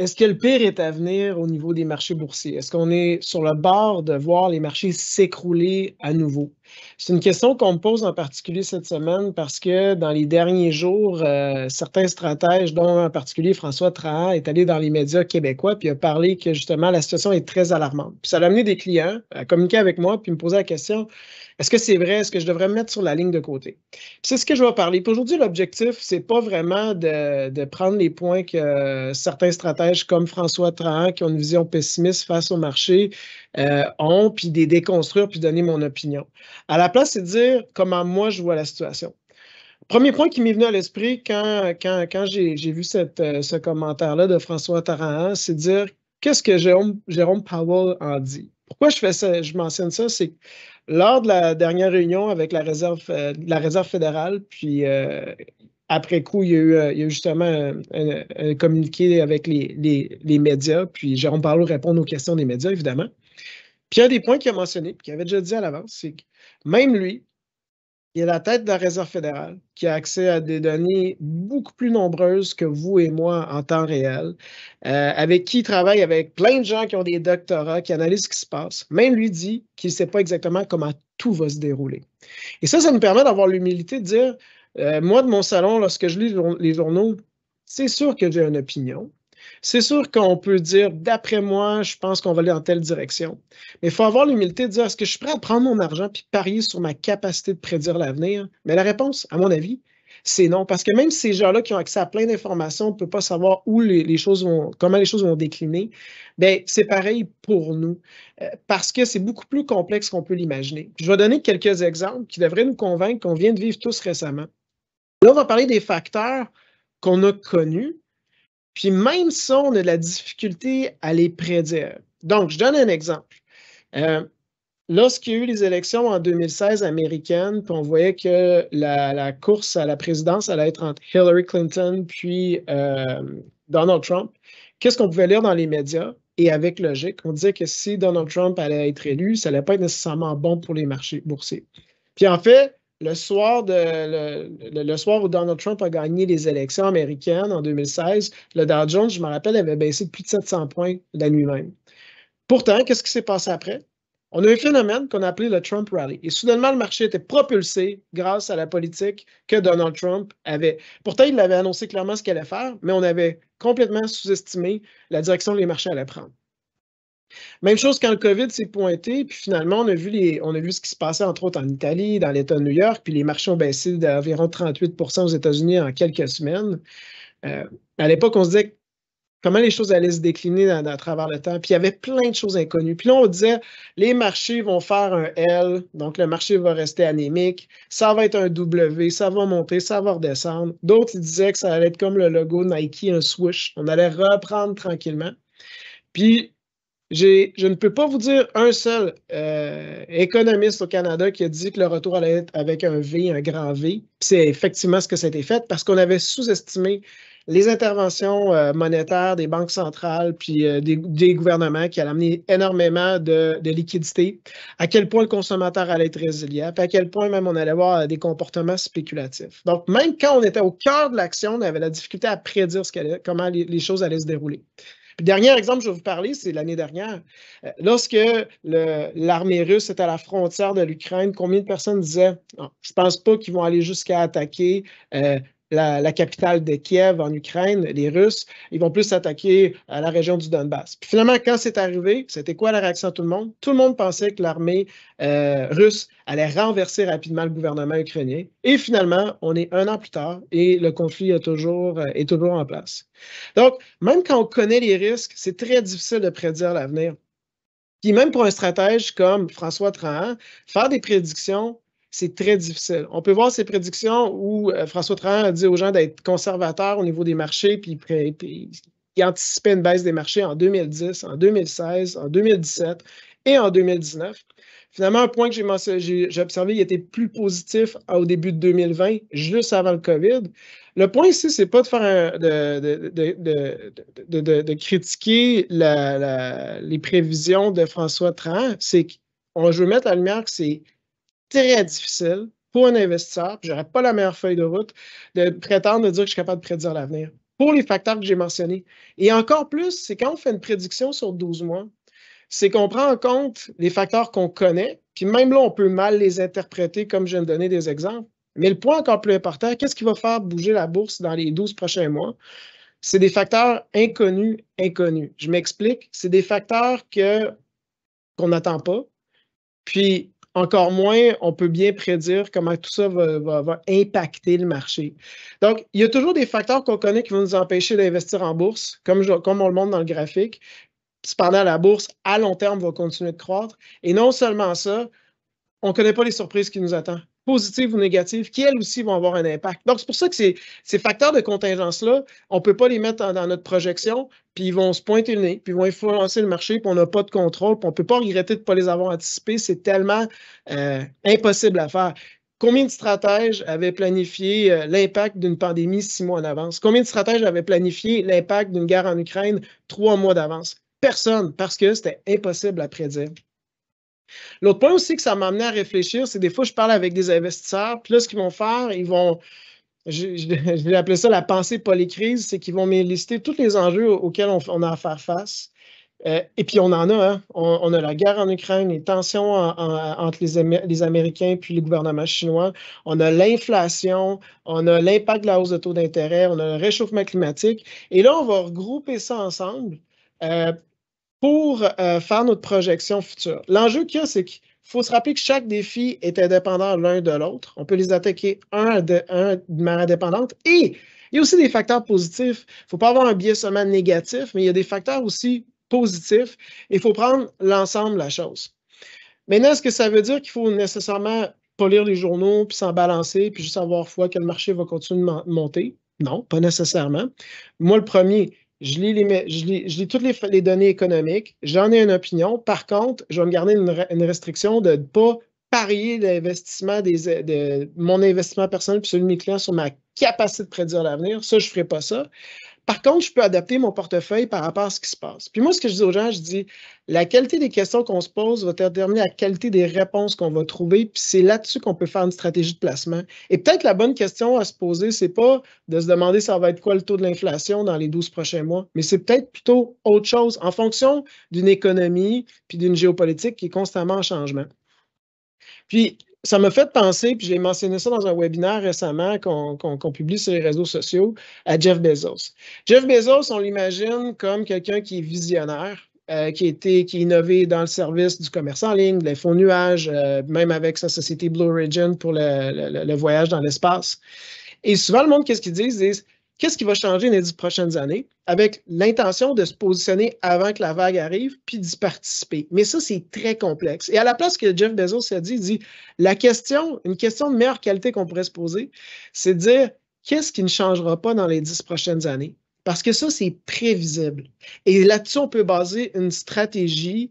Est-ce que le pire est à venir au niveau des marchés boursiers? Est-ce qu'on est sur le bord de voir les marchés s'écrouler à nouveau? C'est une question qu'on me pose en particulier cette semaine parce que dans les derniers jours, certains stratèges, dont en particulier François Trahan, est allé dans les médias québécois puis a parlé que justement la situation est très alarmante. Puis ça a amené des clients à communiquer avec moi puis me poser la question, est-ce que c'est vrai? Est-ce que je devrais me mettre sur la ligne de côté? C'est ce que je vais parler. Puis aujourd'hui, l'objectif, c'est pas vraiment de prendre les points que certains stratèges comme François Trahan, qui ont une vision pessimiste face au marché, ont, puis des déconstruire, puis donner mon opinion. À la place, c'est de dire comment moi je vois la situation. Premier point qui m'est venu à l'esprit quand j'ai vu ce commentaire-là de François Trahan, c'est de dire qu'est-ce que Jérôme Powell en dit. Pourquoi je fais ça, je mentionne ça, c'est que lors de la dernière réunion avec la Réserve fédérale, puis après coup, il y a eu justement un communiqué avec les médias, puis Jérôme Powell répond aux questions des médias, évidemment. Puis un des points qu'il a mentionné, puis qu'il avait déjà dit à l'avance, c'est que même lui, il est la tête de la Réserve fédérale, qui a accès à des données beaucoup plus nombreuses que vous et moi en temps réel, avec qui il travaille avec plein de gens qui ont des doctorats, qui analysent ce qui se passe. Même lui dit qu'il ne sait pas exactement comment tout va se dérouler. Et ça nous permet d'avoir l'humilité de dire, moi, de mon salon, lorsque je lis les journaux, c'est sûr que j'ai une opinion. C'est sûr qu'on peut dire, d'après moi, je pense qu'on va aller dans telle direction. Mais il faut avoir l'humilité de dire, est-ce que je suis prêt à prendre mon argent puis parier sur ma capacité de prédire l'avenir? Mais la réponse, à mon avis, c'est non. Parce que même ces gens-là qui ont accès à plein d'informations ne peuvent pas savoir où comment les choses vont décliner. Bien, c'est pareil pour nous. Parce que c'est beaucoup plus complexe qu'on peut l'imaginer. Je vais donner quelques exemples qui devraient nous convaincre qu'on vient de vivre tous récemment. Là, on va parler des facteurs qu'on a connus. Puis même ça, on a de la difficulté à les prédire. Donc, je donne un exemple. Lorsqu'il y a eu les élections en 2016 américaines, puis on voyait que la course à la présidence allait être entre Hillary Clinton puis Donald Trump, qu'est-ce qu'on pouvait lire dans les médias? Et avec logique, on disait que si Donald Trump allait être élu, ça n'allait pas être nécessairement bon pour les marchés boursiers. Puis en fait, le soir où Donald Trump a gagné les élections américaines en 2016, le Dow Jones, je me rappelle, avait baissé de plus de 700 points la nuit même. Pourtant, qu'est-ce qui s'est passé après? On a eu un phénomène qu'on a appelé le Trump Rally. Et soudainement, le marché était propulsé grâce à la politique que Donald Trump avait. Pourtant, il avait annoncé clairement ce qu'il allait faire, mais on avait complètement sous-estimé la direction que les marchés allaient prendre. Même chose quand le COVID s'est pointé, puis finalement, on a vu ce qui se passait, entre autres, en Italie, dans l'État de New York, puis les marchés ont baissé d'environ 38 aux États-Unis en quelques semaines. À l'époque, on se disait comment les choses allaient se décliner à travers le temps. Puis il y avait plein de choses inconnues. Puis là, on disait, les marchés vont faire un L, donc le marché va rester anémique, ça va être un W, ça va monter, ça va redescendre. D'autres, ils disaient que ça allait être comme le logo Nike, un swoosh. On allait reprendre tranquillement. Puis, je ne peux pas vous dire un seul économiste au Canada qui a dit que le retour allait être avec un V, un grand V. C'est effectivement ce que ça a été fait parce qu'on avait sous-estimé les interventions monétaires des banques centrales puis des gouvernements qui allaient amener énormément de liquidités, à quel point le consommateur allait être résilient, puis à quel point même on allait avoir des comportements spéculatifs. Donc, même quand on était au cœur de l'action, on avait la difficulté à prédire comment les choses allaient se dérouler. Le dernier exemple que je vais vous parler, c'est l'année dernière. Lorsque l'armée russe était à la frontière de l'Ukraine, combien de personnes disaient « Je ne pense pas qu'ils vont aller jusqu'à attaquer la capitale de Kiev en Ukraine, les Russes, ils vont plus s'attaquer à la région du Donbass. » Puis finalement, quand c'est arrivé, c'était quoi la réaction de tout le monde? Tout le monde pensait que l'armée russe allait renverser rapidement le gouvernement ukrainien. Et finalement, on est un an plus tard et le conflit est toujours en place. Donc, même quand on connaît les risques, c'est très difficile de prédire l'avenir. Puis même pour un stratège comme François Trahan, faire des prédictions, c'est très difficile. On peut voir ces prédictions où François Trahan a dit aux gens d'être conservateurs au niveau des marchés, puis il anticipait une baisse des marchés en 2010, en 2016, en 2017 et en 2019. Finalement, un point que j'ai observé, il était plus positif au début de 2020, juste avant le COVID. Le point ici, c'est pas de faire de critiquer les prévisions de François Trahan, c'est que je veux mettre la lumière que c'est très difficile pour un investisseur, puis j'aurais pas la meilleure feuille de route, de prétendre de dire que je suis capable de prédire l'avenir. pour les facteurs que j'ai mentionnés. Et encore plus, c'est quand on fait une prédiction sur 12 mois, c'est qu'on prend en compte les facteurs qu'on connaît, puis même là, on peut mal les interpréter comme je viens de donner des exemples. Mais le point encore plus important, qu'est-ce qui va faire bouger la bourse dans les 12 prochains mois? C'est des facteurs inconnus. Je m'explique. C'est des facteurs qu'on n'attend pas. Puis, encore moins, on peut bien prédire comment tout ça va impacter le marché. Donc, il y a toujours des facteurs qu'on connaît qui vont nous empêcher d'investir en bourse, comme on le montre dans le graphique. Cependant, la bourse, à long terme, va continuer de croître. Et non seulement ça, on ne connaît pas les surprises qui nous attendent, positives ou négatives, qui elles aussi vont avoir un impact. Donc, c'est pour ça que ces facteurs de contingence-là, on ne peut pas les mettre dans notre projection, puis ils vont se pointer le nez, puis ils vont influencer le marché, puis on n'a pas de contrôle, puis on ne peut pas regretter de ne pas les avoir anticipés. C'est tellement impossible à faire. Combien de stratèges avaient planifié l'impact d'une pandémie 6 mois en avance? Combien de stratèges avaient planifié l'impact d'une guerre en Ukraine 3 mois d'avance? Personne, parce que c'était impossible à prédire. L'autre point aussi que ça m'a amené à réfléchir, c'est des fois, je parle avec des investisseurs, puis là, ce qu'ils vont faire, je vais appeler ça la pensée polycrise, c'est qu'ils vont me lister tous les enjeux auxquels on a à faire face. Et puis, on en a, hein. On a la guerre en Ukraine, les tensions entre les Américains puis le gouvernement chinois. On a l'inflation, on a l'impact de la hausse de taux d'intérêt, on a le réchauffement climatique. Et là, on va regrouper ça ensemble pour faire notre projection future. L'enjeu qu'il y a, c'est qu'il faut se rappeler que chaque défi est indépendant l'un de l'autre. On peut les attaquer un de manière indépendante. Et il y a aussi des facteurs positifs. Il ne faut pas avoir un biais seulement négatif, mais il y a des facteurs aussi positifs. Il faut prendre l'ensemble de la chose. Maintenant, est-ce que ça veut dire qu'il faut nécessairement pas lire les journaux, puis s'en balancer, puis juste avoir foi que le marché va continuer de monter? Non, pas nécessairement. Moi, le premier, je lis toutes les données économiques, j'en ai une opinion. Par contre, je vais me garder une restriction de ne pas parier l'investissement de mon investissement personnel puis celui de mes clients sur ma capacité de prédire l'avenir. Ça, je ne ferai pas ça. Par contre, je peux adapter mon portefeuille par rapport à ce qui se passe. Puis moi, ce que je dis aux gens, je dis, la qualité des questions qu'on se pose va déterminer la qualité des réponses qu'on va trouver, puis c'est là-dessus qu'on peut faire une stratégie de placement. Et peut-être la bonne question à se poser, c'est pas de se demander ça va être quoi le taux de l'inflation dans les 12 prochains mois, mais c'est peut-être plutôt autre chose en fonction d'une économie puis d'une géopolitique qui est constamment en changement. Puis, ça m'a fait penser, puis j'ai mentionné ça dans un webinaire récemment qu'on publie sur les réseaux sociaux, à Jeff Bezos. Jeff Bezos, on l'imagine comme quelqu'un qui est visionnaire, qui est innové dans le service du commerce en ligne, de l'info-nuage, même avec sa société Blue Origin pour le voyage dans l'espace. Et souvent, le monde, qu'est-ce qu'ils disent? Qu'est-ce qui va changer dans les 10 prochaines années avec l'intention de se positionner avant que la vague arrive puis d'y participer. Mais ça, c'est très complexe. Et à la place que Jeff Bezos a dit, il dit une question de meilleure qualité qu'on pourrait se poser, c'est de dire qu'est-ce qui ne changera pas dans les 10 prochaines années? Parce que ça, c'est prévisible. Et là-dessus, on peut baser une stratégie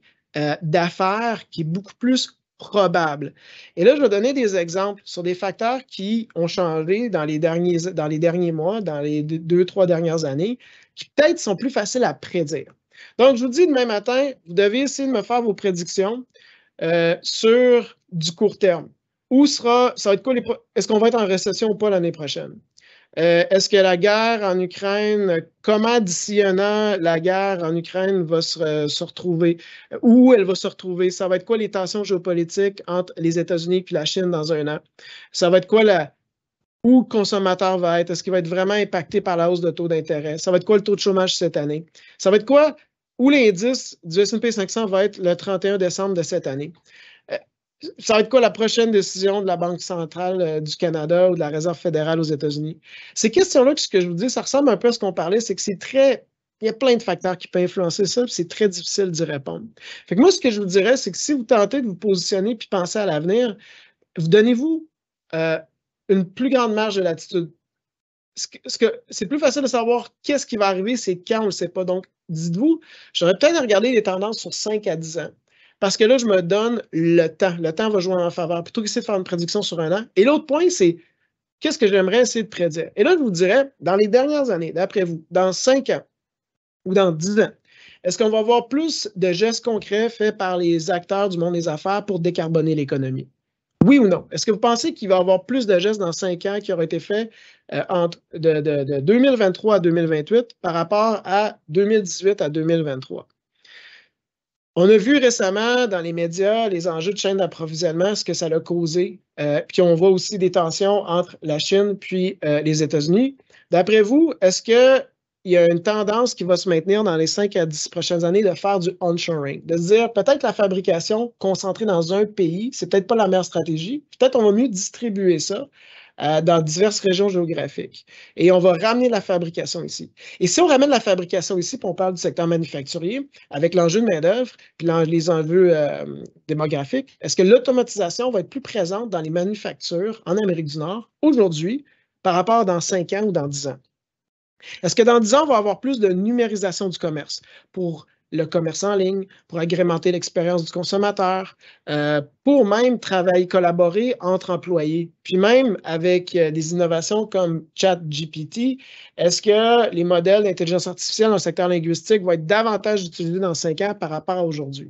d'affaires qui est beaucoup plus probable. Et là, je vais donner des exemples sur des facteurs qui ont changé dans les derniers mois, dans les 2-3 dernières années, qui peut-être sont plus faciles à prédire. Donc, je vous dis demain matin, vous devez essayer de me faire vos prédictions sur du court terme. Ça va être quoi est-ce qu'on va être en récession ou pas l'année prochaine? Est-ce que la guerre en Ukraine, comment d'ici un an, la guerre en Ukraine va se retrouver? Où elle va se retrouver? Ça va être quoi les tensions géopolitiques entre les États-Unis et la Chine dans un an? Ça va être quoi où le consommateur va être? Est-ce qu'il va être vraiment impacté par la hausse de taux d'intérêt? Ça va être quoi le taux de chômage cette année? Ça va être quoi? Où l'indice du S&P 500 va être le 31 décembre de cette année? Ça va être quoi la prochaine décision de la Banque centrale du Canada ou de la Réserve fédérale aux États-Unis? Ces questions-là, ce que je vous dis, ça ressemble un peu à ce qu'on parlait, c'est que il y a plein de facteurs qui peuvent influencer ça, puis c'est très difficile d'y répondre. Fait que moi, ce que je vous dirais, c'est que si vous tentez de vous positionner puis penser à l'avenir, donnez-vous une plus grande marge de latitude. C'est plus facile de savoir qu'est-ce qui va arriver, c'est quand on ne le sait pas. Donc, dites-vous, j'aurais peut-être à regarder les tendances sur 5 à 10 ans. Parce que là, je me donne le temps. Le temps va jouer en faveur, plutôt qu'essayer de faire une prédiction sur un an. Et l'autre point, c'est qu'est-ce que j'aimerais essayer de prédire? Et là, je vous dirais, dans les dernières années, d'après vous, dans 5 ans ou dans 10 ans, est-ce qu'on va avoir plus de gestes concrets faits par les acteurs du monde des affaires pour décarboner l'économie? Oui ou non? Est-ce que vous pensez qu'il va y avoir plus de gestes dans 5 ans qui auraient été faits entre de 2023 à 2028 par rapport à 2018 à 2023? On a vu récemment dans les médias les enjeux de chaîne d'approvisionnement, ce que ça a causé, puis on voit aussi des tensions entre la Chine puis les États-Unis. D'après vous, est-ce qu'il y a une tendance qui va se maintenir dans les 5 à 10 prochaines années de faire du onshoring, de se dire peut-être la fabrication concentrée dans un pays, c'est peut-être pas la meilleure stratégie, peut-être on va mieux distribuer ça dans diverses régions géographiques. Et on va ramener la fabrication ici. Et si on ramène la fabrication ici, puis on parle du secteur manufacturier, avec l'enjeu de main-d'œuvre, puis les enjeux démographiques, est-ce que l'automatisation va être plus présente dans les manufactures en Amérique du Nord aujourd'hui par rapport à dans 5 ans ou dans 10 ans? Est-ce que dans 10 ans, on va avoir plus de numérisation du commerce pour le commerce en ligne, pour agrémenter l'expérience du consommateur, pour même travailler, collaborer entre employés, puis même avec des innovations comme ChatGPT, est-ce que les modèles d'intelligence artificielle dans le secteur linguistique vont être davantage utilisés dans 5 ans par rapport à aujourd'hui?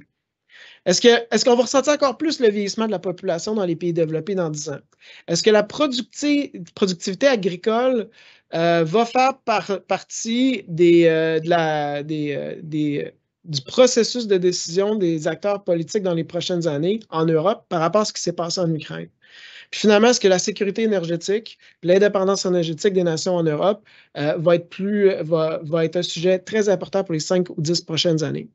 Est-ce qu'on va ressentir encore plus le vieillissement de la population dans les pays développés dans 10 ans? Est-ce que la productivité agricole va faire partie du processus de décision des acteurs politiques dans les prochaines années en Europe par rapport à ce qui s'est passé en Ukraine? Puis finalement, est-ce que la sécurité énergétique, l'indépendance énergétique des nations en Europe va être un sujet très important pour les 5 ou 10 prochaines années?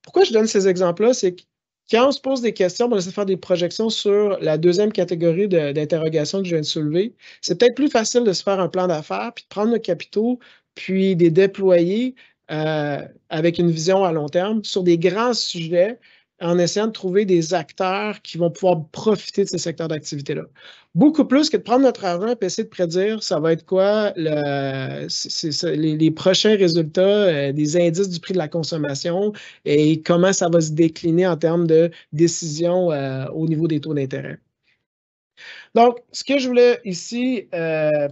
Pourquoi je donne ces exemples-là? C'est que quand on se pose des questions, on essaie de faire des projections sur la deuxième catégorie d'interrogation que je viens de soulever. C'est peut-être plus facile de se faire un plan d'affaires, puis de prendre nos capitaux, puis de les déployer avec une vision à long terme sur des grands sujets en essayant de trouver des acteurs qui vont pouvoir profiter de ces secteurs d'activité-là. Beaucoup plus que de prendre notre argent et essayer de prédire ça va être quoi les prochains résultats des indices du prix de la consommation et comment ça va se décliner en termes de décision au niveau des taux d'intérêt. Donc, ce que je voulais ici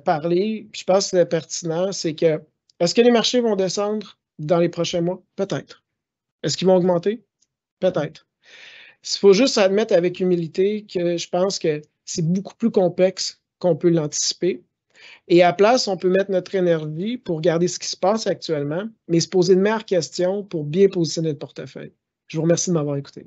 parler, puis je pense que c'est pertinent, c'est que est-ce que les marchés vont descendre dans les prochains mois? Peut-être. Est-ce qu'ils vont augmenter? Peut-être. Il faut juste admettre avec humilité que je pense que c'est beaucoup plus complexe qu'on peut l'anticiper. Et à place, on peut mettre notre énergie pour regarder ce qui se passe actuellement, mais se poser de meilleures questions pour bien positionner notre portefeuille. Je vous remercie de m'avoir écouté.